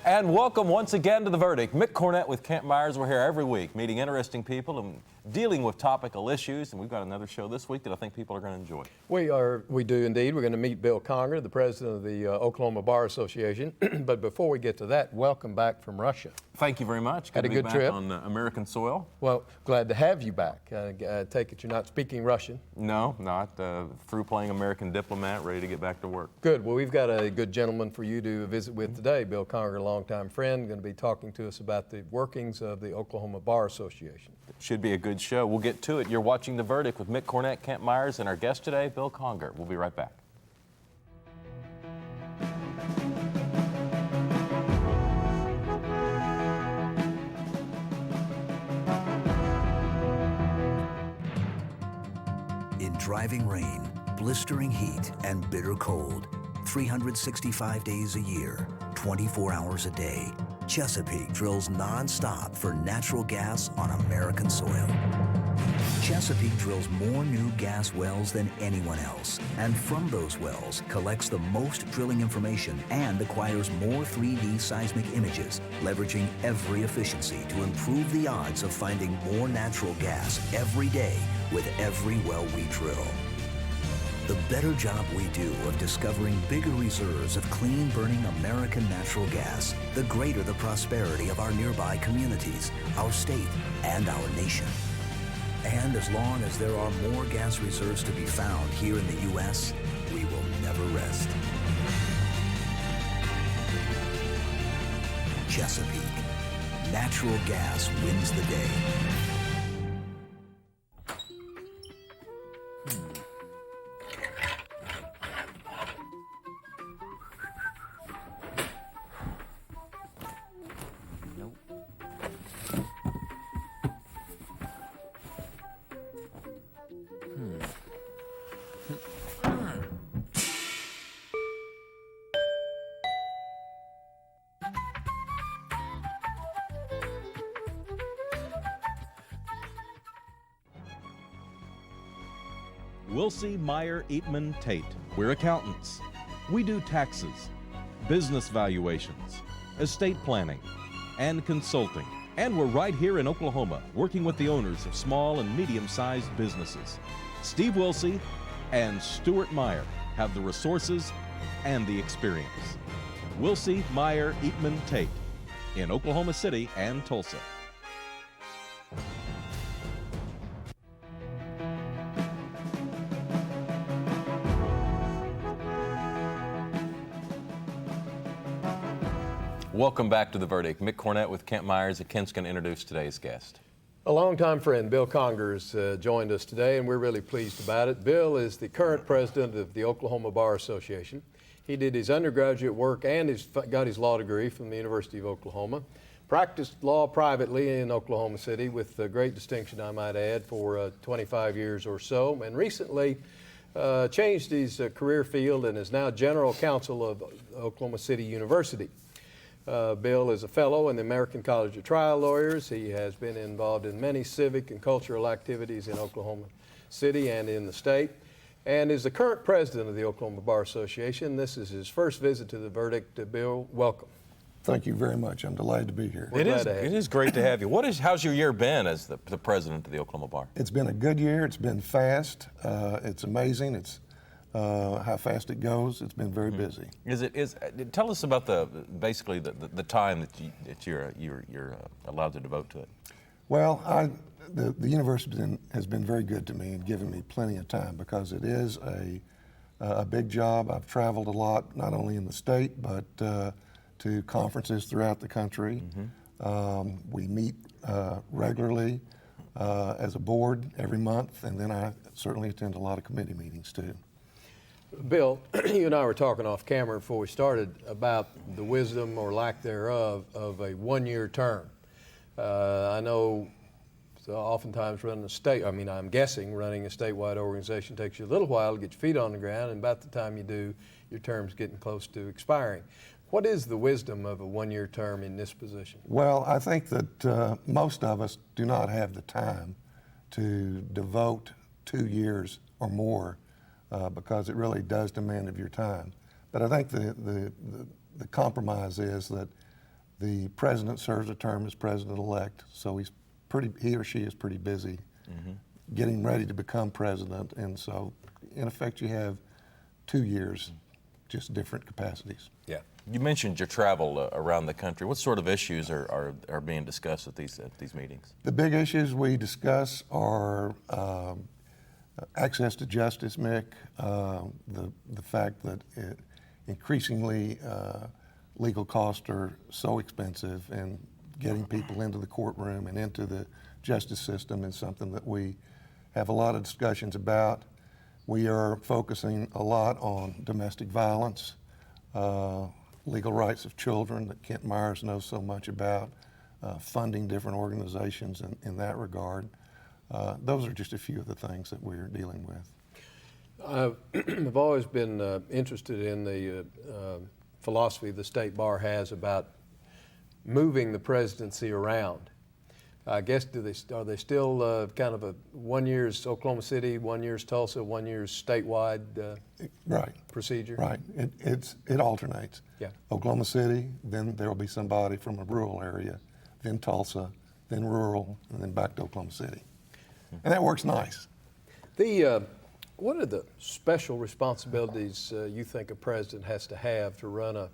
And welcome once again to The Verdict. Mick Cornett with Kent Myers. We're here every week meeting interesting people and dealing with topical issues. And we've got another show this week that I think people are going to enjoy. We do indeed. We're going to meet Bill Conger, the president of the Oklahoma Bar Association. But before we get to that, welcome back from Russia. Thank you very much. Had a good back trip on American soil. Well, glad to have you back. Take it you're not speaking Russian. No, not. Through playing American diplomat, ready to get back to work. Good. Well, we've got a good gentleman for you to visit with today. Bill Conger, a longtime friend, going to be talking to us about the workings of the Oklahoma Bar Association. Should be a good show. We'll get to it. You're watching The Verdict with Mick Cornett, Kent Myers, and our guest today, Bill Conger. We'll be right back. In driving rain, blistering heat, and bitter cold, 365 days a year, 24 hours a day, Chesapeake drills non-stop for natural gas on American soil. Chesapeake drills more new gas wells than anyone else, and from those wells collects the most drilling information and acquires more 3D seismic images, leveraging every efficiency to improve the odds of finding more natural gas every day with every well we drill. The better job we do of discovering bigger reserves of clean-burning American natural gas, the greater the prosperity of our nearby communities, our state, and our nation. And as long as there are more gas reserves to be found here in the U.S., we will never rest. Chesapeake. Natural gas wins the day. Wilsey, Meyer, Eatman, Tate. We're accountants. We do taxes, business valuations, estate planning, and consulting. And we're right here in Oklahoma, working with the owners of small and medium-sized businesses. Steve Wilsey and Stuart Meyer have the resources and the experience. Wilsey, Meyer, Eatman, Tate in Oklahoma City and Tulsa. Welcome back to The Verdict. Mick Cornett with Kent Myers. Kent's going to introduce today's guest. A longtime friend, Bill Conger, has joined us today, and we're really pleased about it. Bill is the current president of the Oklahoma Bar Association. He did his undergraduate work and got his law degree from the University of Oklahoma. Practiced law privately in Oklahoma City with great distinction, I might add, for 25 years or so, and recently changed his career field and is now general counsel of Oklahoma City University. Bill is a fellow in the American College of Trial Lawyers. He has been involved in many civic and cultural activities in Oklahoma City and in the state, and is the current president of the Oklahoma Bar Association. This is his first visit to The Verdict. Bill, welcome. Thank you very much. I'm delighted to be here. It is great to have you. How's your year been as the president of the Oklahoma Bar? It's been a good year. It's been fast. It's amazing. It's how fast it goes. It's been very busy. Tell us about basically the time that you're allowed to devote to it. Well, the university has been very good to me and given me plenty of time because it is a big job. I've traveled a lot, not only in the state but to conferences throughout the country. We meet regularly as a board every month, and then I certainly attend a lot of committee meetings too. Bill, you and I were talking off camera before we started about the wisdom or lack thereof of a one-year term. I know oftentimes running I'm guessing running a statewide organization takes you a little while to get your feet on the ground, and about the time you do, your term's getting close to expiring. What is the wisdom of a one-year term in this position? Well, I think that most of us do not have the time to devote 2 years or more because it really does demand of your time. But I think the compromise is that The president serves a term as president-elect, so he or she is pretty busy getting ready to become president, and so in effect you have 2 years, just different capacities. Yeah. You mentioned your travel around the country. What sort of issues are being discussed at these meetings? The big issues we discuss are access to justice, Mick, the fact that increasingly legal costs are so expensive, and getting people into the courtroom and into the justice system is something that we have a lot of discussions about. We are focusing a lot on domestic violence, legal rights of children that Kent Myers knows so much about, funding different organizations in that regard. Those are just a few of the things that we're dealing with. I've always been interested in the philosophy the State Bar has about moving the presidency around. I guess are they still kind of a 1 year's Oklahoma City, 1 year's Tulsa, 1 year's statewide Right. procedure? Right. It alternates. Yeah. Oklahoma City, then there will be somebody from a rural area, then Tulsa, then rural, and then back to Oklahoma City. And that works nice. What are the special responsibilities you think a president has to have to run a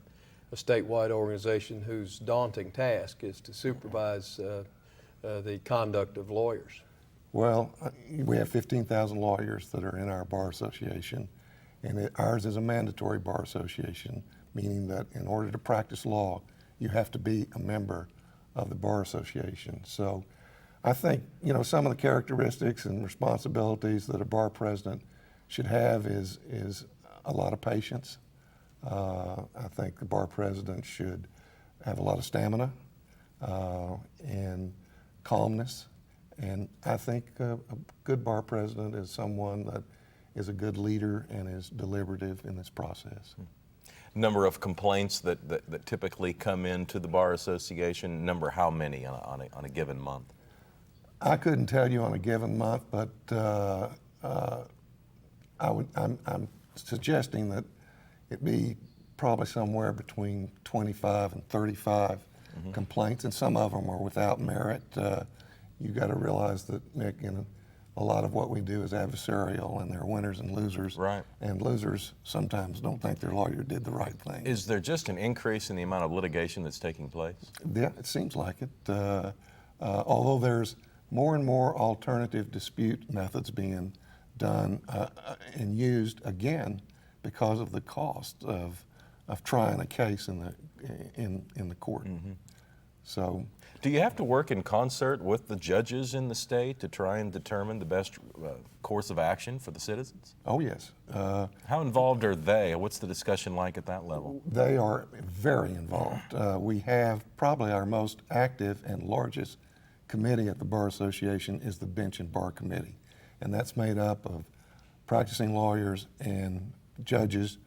statewide organization whose daunting task is to supervise the conduct of lawyers? Well, we have 15,000 lawyers that are in our bar association, and ours is a mandatory bar association, meaning that in order to practice law, you have to be a member of the bar association. So I think, some of the characteristics and responsibilities that a bar president should have is a lot of patience. I think the bar president should have a lot of stamina and calmness. And I think a good bar president is someone that is a good leader and is deliberative in this process. Number of complaints that typically come into the Bar Association, number how many on a given month? I couldn't tell you on a given month, but I'm suggesting that it be probably somewhere between 25 and 35 complaints, and some of them are without merit. You got to realize that, Nick, a lot of what we do is adversarial, and there are winners and losers. Right. And losers sometimes don't think their lawyer did the right thing. Is there just an increase in the amount of litigation that's taking place? Yeah, it seems like it. Although there's more and more alternative dispute methods being done and used, again, because of the cost of trying a case in the court. So, do you have to work in concert with the judges in the state to try and determine the best course of action for the citizens? oh yes, How involved are they? What's the discussion like at that level? they are very involved. We have probably our most active and largest committee at the Bar Association is the Bench and Bar Committee, and that's made up of practicing lawyers and judges,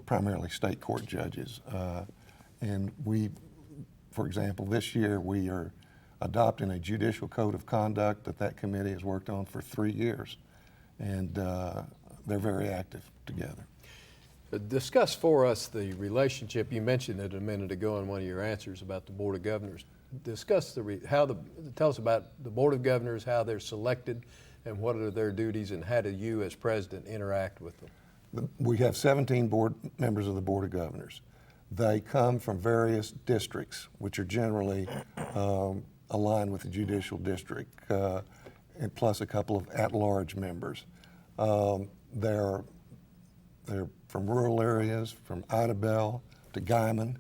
primarily state court judges. And we, for example, this year we are adopting a judicial code of conduct that committee has worked on for 3 years, and they're very active together. Discuss for us the relationship. You mentioned it a minute ago in one of your answers about the Board of Governors. Discuss tell us about the Board of Governors, how they're selected, and what are their duties, and how do you as president interact with them? We have 17 members of the Board of Governors. They come from various districts, which are generally aligned with the judicial district, and plus a couple of at-large members. They're from rural areas, from Idabel to Guyman,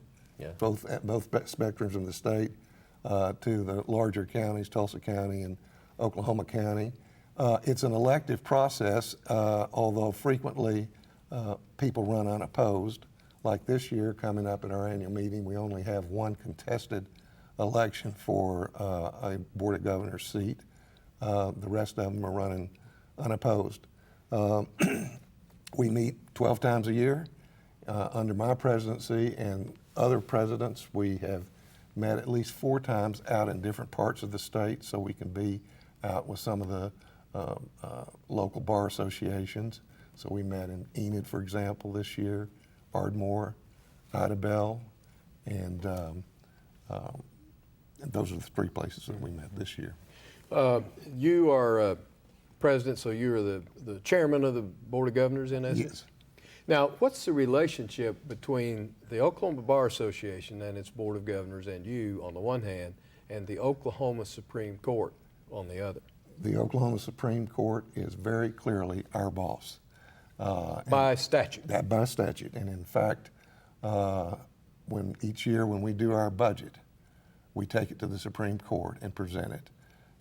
both spectrums of the state, to the larger counties, Tulsa County and Oklahoma County. It's an elective process, although frequently people run unopposed. Like this year, coming up at our annual meeting, we only have one contested election for a Board of Governors seat. The rest of them are running unopposed. We meet 12 times a year. Under my presidency and other presidents, we have met at least 4 times out in different parts of the state, so we can be out with some of the local bar associations. So we met in Enid, for example, this year, Ardmore, Idabel, and And those are the three places that we met this year. You are president, so you're the chairman of the Board of Governors in essence? Yes. Now, what's the relationship between the Oklahoma Bar Association and its Board of Governors and you on the one hand, and the Oklahoma Supreme Court on the other? The Oklahoma Supreme Court is very clearly our boss. By statute? By statute. And in fact, each year when we do our budget, we take it to the Supreme Court and present it,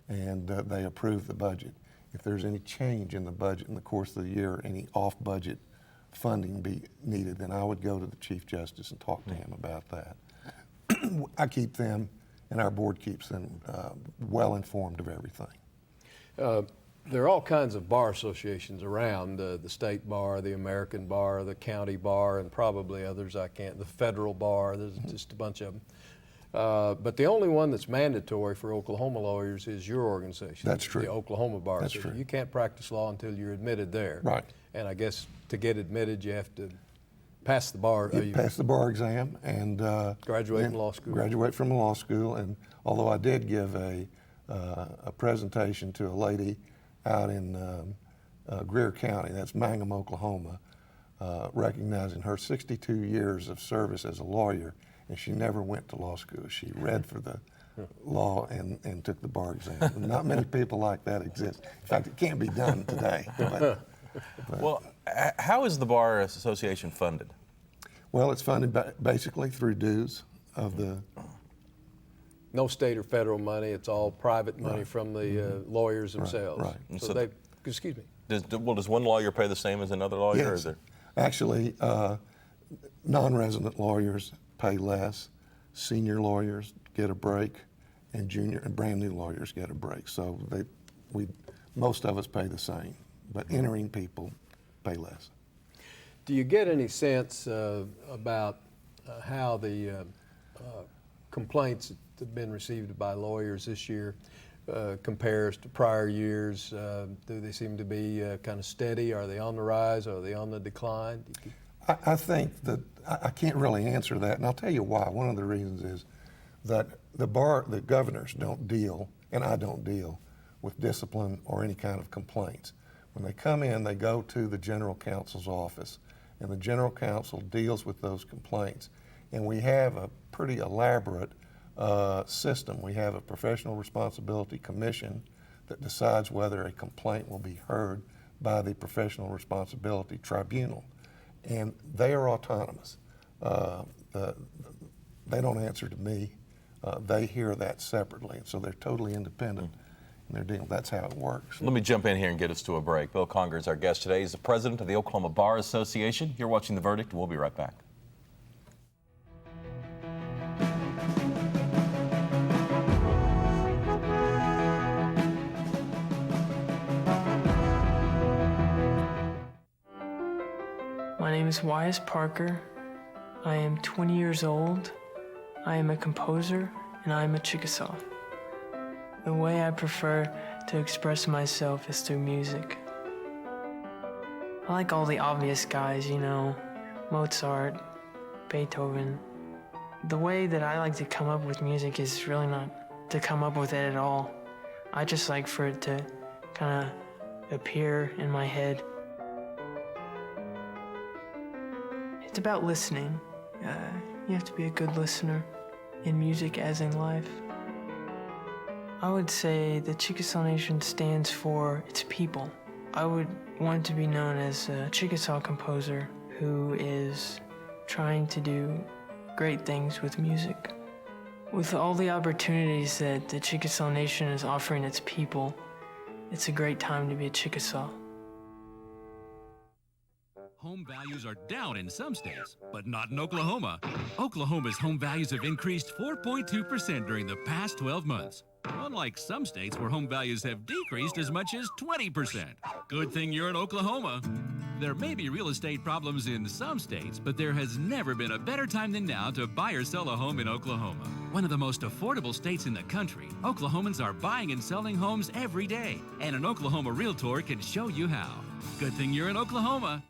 and they approve the budget. If there's any change in the budget in the course of the year, any off-budget funding be needed, then I would go to the Chief Justice and talk to him about that. I keep them, and our board keeps them well informed of everything. There are all kinds of bar associations around, the state bar, the American bar, the county bar, and probably others I can't, the federal bar, there's just a bunch of them. But the only one that's mandatory for Oklahoma lawyers is your organization. That's true. The Oklahoma Bar That's Association. true. You can't practice law until you're admitted there. Right. And I guess to get admitted, you have to pass the bar. You pass the bar exam and Graduate from law school. Graduate from law school, and although I did give a presentation to a lady out in Greer County, that's Mangum, Oklahoma, recognizing her 62 years of service as a lawyer, and she never went to law school. She read for the law and took the bar exam. And not many people like that exist. In fact, it can't be done today. But, Well, how is the Bar Association funded? well, it's funded basically through dues of the. No state or federal money, it's all private money from the lawyers themselves. right. And So so they, excuse me. Does one lawyer pay the same as another lawyer? Or Yes. is there? Actually, non-resident lawyers pay less. Senior lawyers get a break, and junior and brand new lawyers get a break. So most of us pay the same, but entering people pay less. Do you get any sense about how the complaints that have been received by lawyers this year compares to prior years? Do they seem to be kind of steady? Are they on the rise? Are they on the decline? I think that I can't really answer that, and I'll tell you why. One of the reasons is that the governors don't deal, and I don't deal, with discipline or any kind of complaints. When they come in, they go to the general counsel's office, and the general counsel deals with those complaints. And we have a pretty elaborate system. We have a professional responsibility commission that decides whether a complaint will be heard by the professional responsibility tribunal. And they are autonomous. They don't answer to me. They hear that separately, and so they're totally independent in their deal. That's how it works. Let me jump in here and get us to a break. Bill Conger is our guest today. He's the president of the Oklahoma Bar Association. You're watching The Verdict. We'll be right back. My name is Wyatt Parker. I am 20 years old. I am a composer and I am a Chickasaw. The way I prefer to express myself is through music. I like all the obvious guys, you know, Mozart, Beethoven. The way that I like to come up with music is really not to come up with it at all. I just like for it to kind of appear in my head. It's about listening. You have to be a good listener in music as in life. I would say the Chickasaw Nation stands for its people. I would want to be known as a Chickasaw composer who is trying to do great things with music. With all the opportunities that the Chickasaw Nation is offering its people, it's a great time to be a Chickasaw. Home values are down in some states, but not in Oklahoma. Oklahoma's home values have increased 4.2% during the past 12 months. Unlike some states where home values have decreased as much as 20%. Good thing you're in Oklahoma. There may be real estate problems in some states, but there has never been a better time than now to buy or sell a home in Oklahoma. One of the most affordable states in the country, Oklahomans are buying and selling homes every day, and an Oklahoma realtor can show you how. Good thing you're in Oklahoma.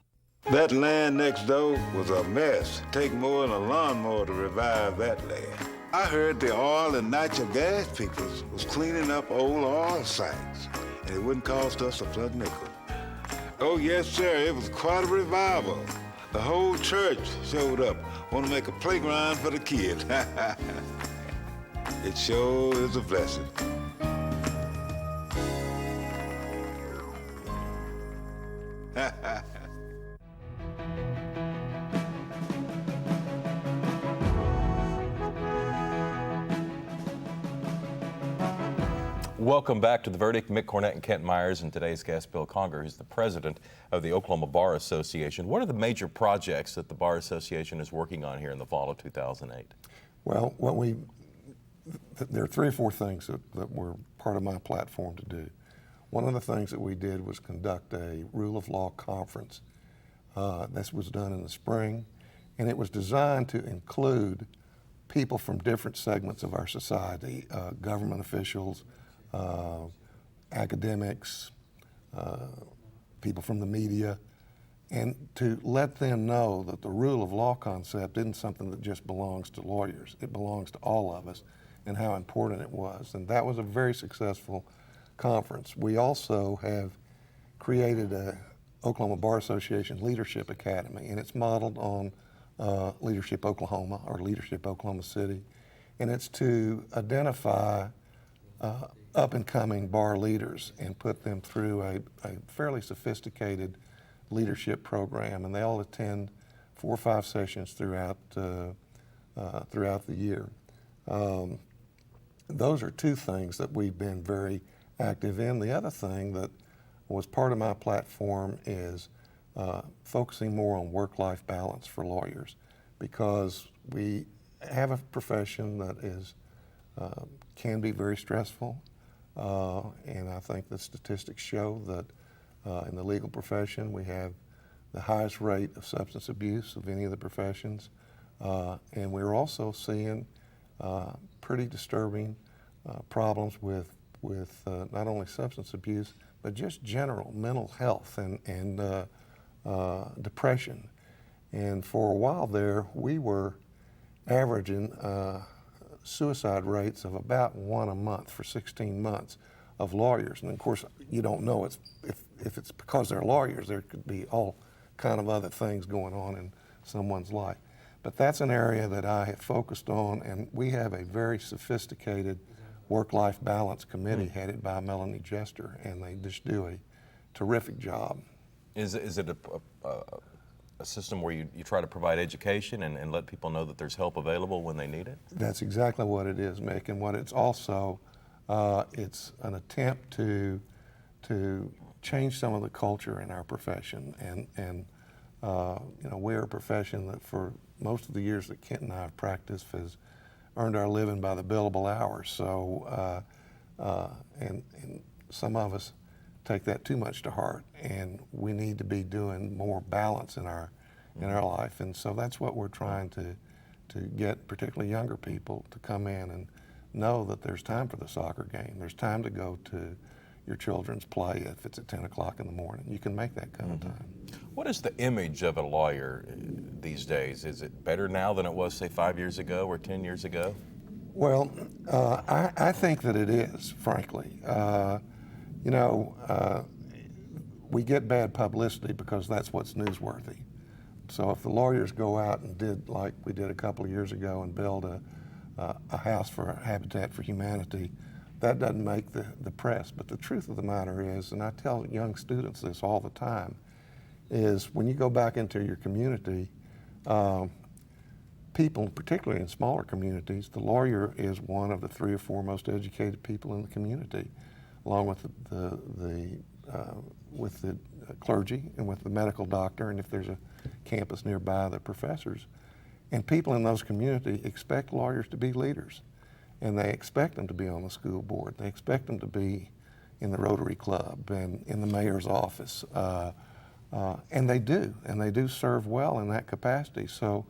That land next door was a mess. Take more than a lawnmower to revive that land. I heard the oil and natural gas people was cleaning up old oil sites, and it wouldn't cost us a plug nickel. Oh, yes, sir, it was quite a revival. The whole church showed up, want to make a playground for the kids. It sure is a blessing. Welcome back to The Verdict. Mick Cornett and Kent Myers, and today's guest, Bill Conger, who's the president of the Oklahoma Bar Association. What are the major projects that the Bar Association is working on here in the fall of 2008? Well, there are 3 or 4 things that were part of my platform to do. One of the things that we did was conduct a rule of law conference. This was done in the spring, and it was designed to include people from different segments of our society, government officials, academics, people from the media, and to let them know that the rule of law concept isn't something that just belongs to lawyers. It belongs to all of us, and how important it was. And that was a very successful conference. We also have created a Oklahoma Bar Association Leadership Academy, and it's modeled on Leadership Oklahoma or Leadership Oklahoma City, and it's to identify up-and-coming bar leaders and put them through a fairly sophisticated leadership program, and they all attend 4 or 5 sessions throughout the year. Those are 2 things that we've been very active in. The other thing that was part of my platform is focusing more on work-life balance for lawyers, because we have a profession that is can be very stressful, and I think the statistics show that in the legal profession we have the highest rate of substance abuse of any of the professions, and we're also seeing pretty disturbing problems with not only substance abuse but just general mental health and depression. And for a while there, we were averaging suicide rates of about 1 a month for 16 months of lawyers. And of course, you don't know if it's because they're lawyers. There could be all kind of other things going on in someone's life. But that's an area that I have focused on, and we have a very sophisticated work-life balance committee headed by Melanie Jester, and they just do a terrific job. Is it a system where you try to provide education and let people know that there's help available when they need it? That's exactly what it is, Mick, and what it's also, it's an attempt to change some of the culture in our profession, and we're a profession that for most of the years that Kent and I have practiced has earned our living by the billable hours. So, and some of us take that too much to heart, and we need to be doing more balance in our life. And so that's what we're trying to get, particularly younger people, to come in and know that there's time for the soccer game. There's time to go to your children's play if it's at 10 o'clock in the morning. You can make that kind of time. What is the image of a lawyer these days? Is it better now than it was, say, 5 years ago or 10 years ago? Well, I think that it is, frankly. We get bad publicity because that's what's newsworthy. So if the lawyers go out and did like we did a couple of years ago and build a house for Habitat for Humanity, that doesn't make the press. But the truth of the matter is, and I tell young students this all the time, is when you go back into your community, people, particularly in smaller communities, the lawyer is one of the 3 or 4 most educated people in the community, along with the clergy and with the medical doctor, and if there's a campus nearby, the professors. And people in those communities expect lawyers to be leaders, and they expect them to be on the school board. They expect them to be in the Rotary Club and in the mayor's office, and they do serve well in that capacity. So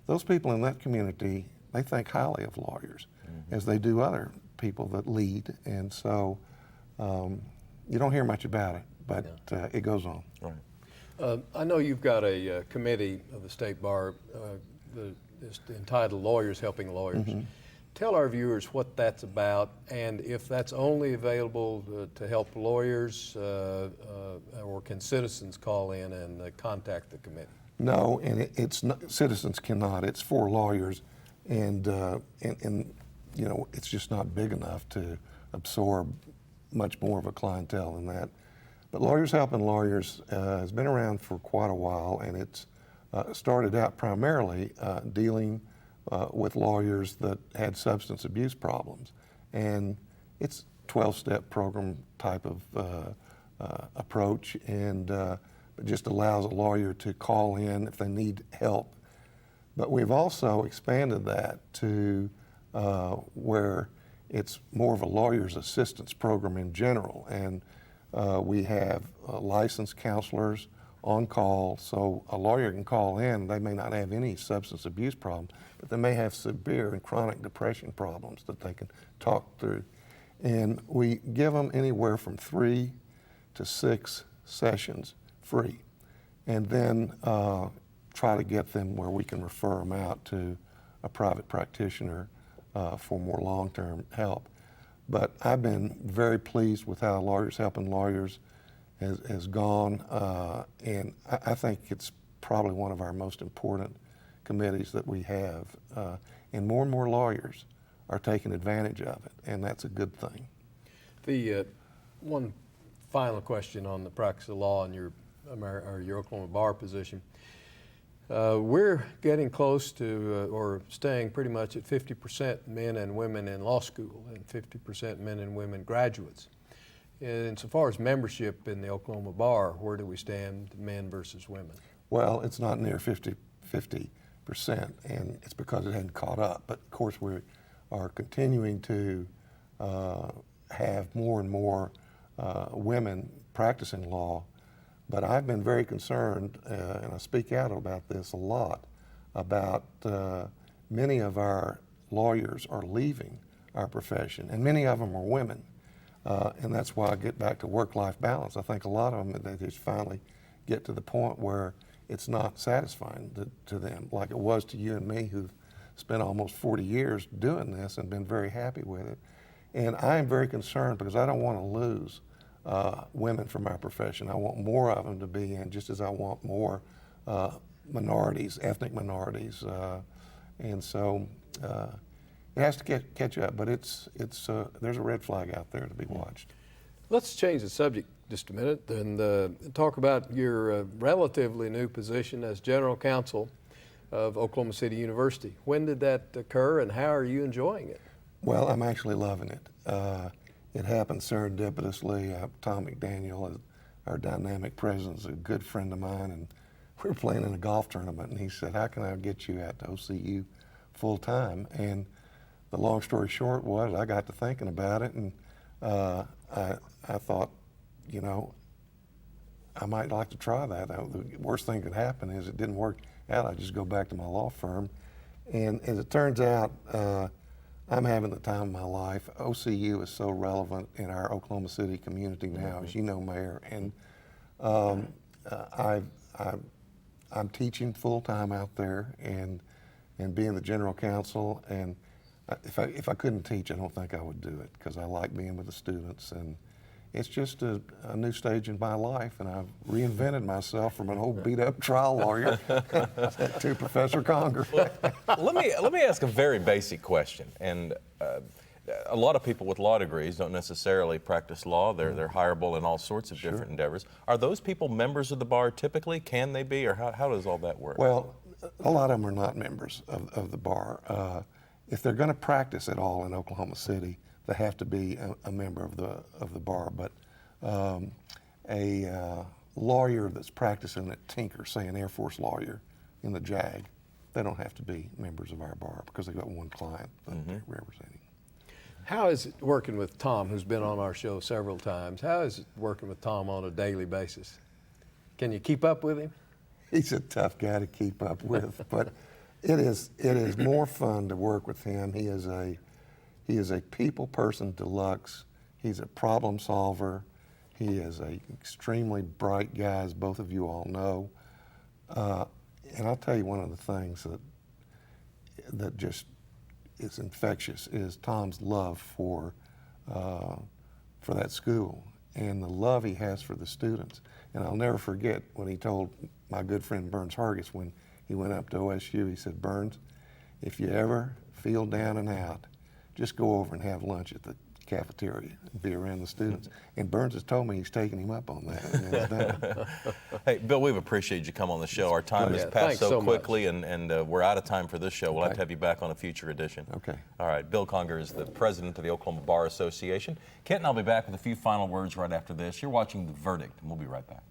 those people in that community, they think highly of lawyers, as they do other people that lead. And so you don't hear much about it, but it goes on. Right. I know you've got a committee of the State Bar that's entitled Lawyers Helping Lawyers. tell our viewers what that's about and if that's only available to help lawyers or can citizens call in and contact the committee? No, and it's not, citizens cannot. It's for lawyers, and you know, it's just not big enough to absorb much more of a clientele than that. But Lawyers Helping Lawyers has been around for quite a while, and it's started out primarily dealing with lawyers that had substance abuse problems. And it's a 12-step program type of approach, and it just allows a lawyer to call in if they need help. But we've also expanded that to where it's more of a lawyer's assistance program in general. And we have licensed counselors on call, so a lawyer can call in. They may not have any substance abuse problems, but they may have severe and chronic depression problems that they can talk through. And we give them anywhere from 3 to 6 sessions free, and then try to get them where we can refer them out to a private practitioner for more long-term help. But I've been very pleased with how Lawyers Helping Lawyers has gone, and I think it's probably one of our most important committees that we have. And more lawyers are taking advantage of it, and that's a good thing. The one final question on the practice of law and your Oklahoma bar position. We're getting close to, or staying pretty much at 50% men and women in law school and 50% men and women graduates. And so far as membership in the Oklahoma bar, where do we stand, men versus women? Well, it's not near 50%, and it's because it hadn't caught up. But of course, we are continuing to have more and more women practicing law. But I've been very concerned, and I speak out about this a lot, about many of our lawyers are leaving our profession, and many of them are women. And that's why I get back to work-life balance. I think a lot of them, they just finally get to the point where it's not satisfying to them, like it was to you and me, who've spent almost 40 years doing this and been very happy with it. And I am very concerned because I don't want to lose women from our profession. I want more of them to be in, just as I want more minorities, ethnic minorities. And so it has to catch up, but there's a red flag out there to be watched. Let's change the subject just a minute and talk about your relatively new position as General Counsel of Oklahoma City University. When did that occur, and how are you enjoying it? Well, I'm actually loving it. It happened serendipitously. Tom McDaniel, our dynamic president, is a good friend of mine, and we were playing in a golf tournament, and he said, "How can I get you at OCU full time?" And the long story short was, I got to thinking about it, and I thought, you know, I might like to try that. The worst thing that could happen is it didn't work out. I just go back to my law firm, and as it turns out, I'm having the time of my life. OCU is so relevant in our Oklahoma City community now, as you know, Mayor. And I'm teaching full time out there and being the general counsel. And if I couldn't teach, I don't think I would do it because I like being with the students. And it's just a new stage in my life, and I've reinvented myself from an old beat-up trial lawyer to Professor Conger. let me ask a very basic question. And a lot of people with law degrees don't necessarily practice law. They're hireable in all sorts of different endeavors. Are those people members of the bar typically? Can they be, or how does all that work? Well, a lot of them are not members of the bar. If they're going to practice at all in Oklahoma City, they have to be a member of the bar. But a lawyer that's practicing at Tinker, say an Air Force lawyer in the JAG, they don't have to be members of our bar because they've got one client that they're representing. How is it working with Tom, who's been on our show several times? How is it working with Tom on a daily basis? Can you keep up with him? He's a tough guy to keep up with, but it is more fun to work with him. He is a people person deluxe. He's a problem solver. He is an extremely bright guy, as both of you all know. And I'll tell you one of the things that just is infectious is Tom's love for that school and the love he has for the students. And I'll never forget when he told my good friend Burns Hargis when he went up to OSU, he said, "Burns, if you ever feel down and out, just go over and have lunch at the cafeteria and be around the students." And Burns has told me he's taking him up on that. And he's done. Hey, Bill, we've appreciated you come on the show. Our time has passed thanks so quickly, and we're out of time for this show. We'll have to have you back on a future edition. Okay. All right. Bill Conger is the president of the Oklahoma Bar Association. Kent and I'll be back with a few final words right after this. You're watching The Verdict, and we'll be right back.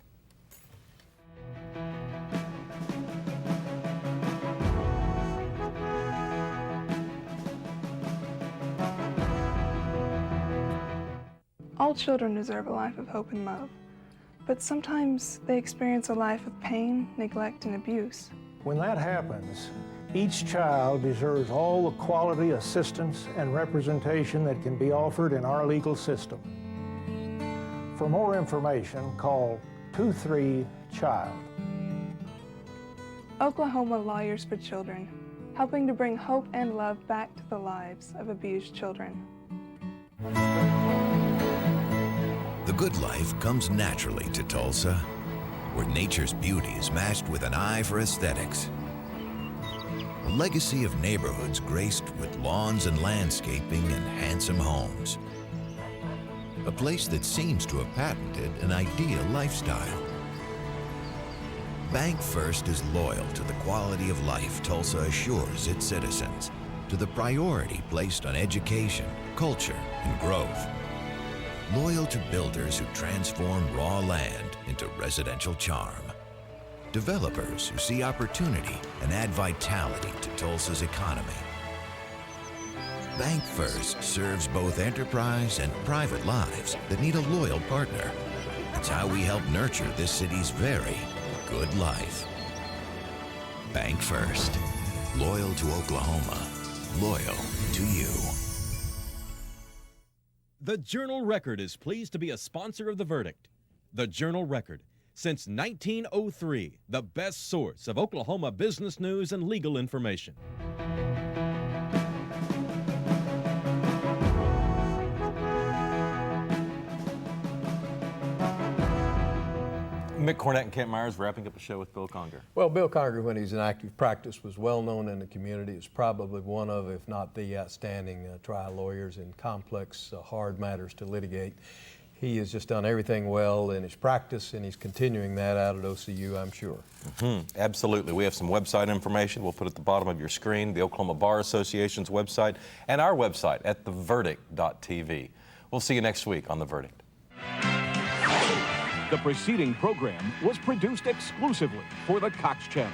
All children deserve a life of hope and love, but sometimes they experience a life of pain, neglect, and abuse. When that happens, each child deserves all the quality assistance and representation that can be offered in our legal system. For more information, call 23-CHILD. Oklahoma Lawyers for Children, helping to bring hope and love back to the lives of abused children. The good life comes naturally to Tulsa, where nature's beauty is matched with an eye for aesthetics. A legacy of neighborhoods graced with lawns and landscaping and handsome homes. A place that seems to have patented an ideal lifestyle. Bank First is loyal to the quality of life Tulsa assures its citizens, to the priority placed on education, culture, and growth. Loyal to builders who transform raw land into residential charm. Developers who see opportunity and add vitality to Tulsa's economy. Bank First serves both enterprise and private lives that need a loyal partner. It's how we help nurture this city's very good life. Bank First. Loyal to Oklahoma. Loyal to you. The Journal-Record is pleased to be a sponsor of The Verdict. The Journal-Record, since 1903, the best source of Oklahoma business news and legal information. Mick Cornett and Kent Myers wrapping up the show with Bill Conger. Well, Bill Conger, when he's in active practice, was well known in the community. Is probably one of, if not the outstanding trial lawyers in complex, hard matters to litigate. He has just done everything well in his practice, and he's continuing that out at OCU, I'm sure. Absolutely. We have some website information we'll put at the bottom of your screen, the Oklahoma Bar Association's website, and our website at theverdict.tv. We'll see you next week on The Verdict. The preceding program was produced exclusively for the Cox Channel.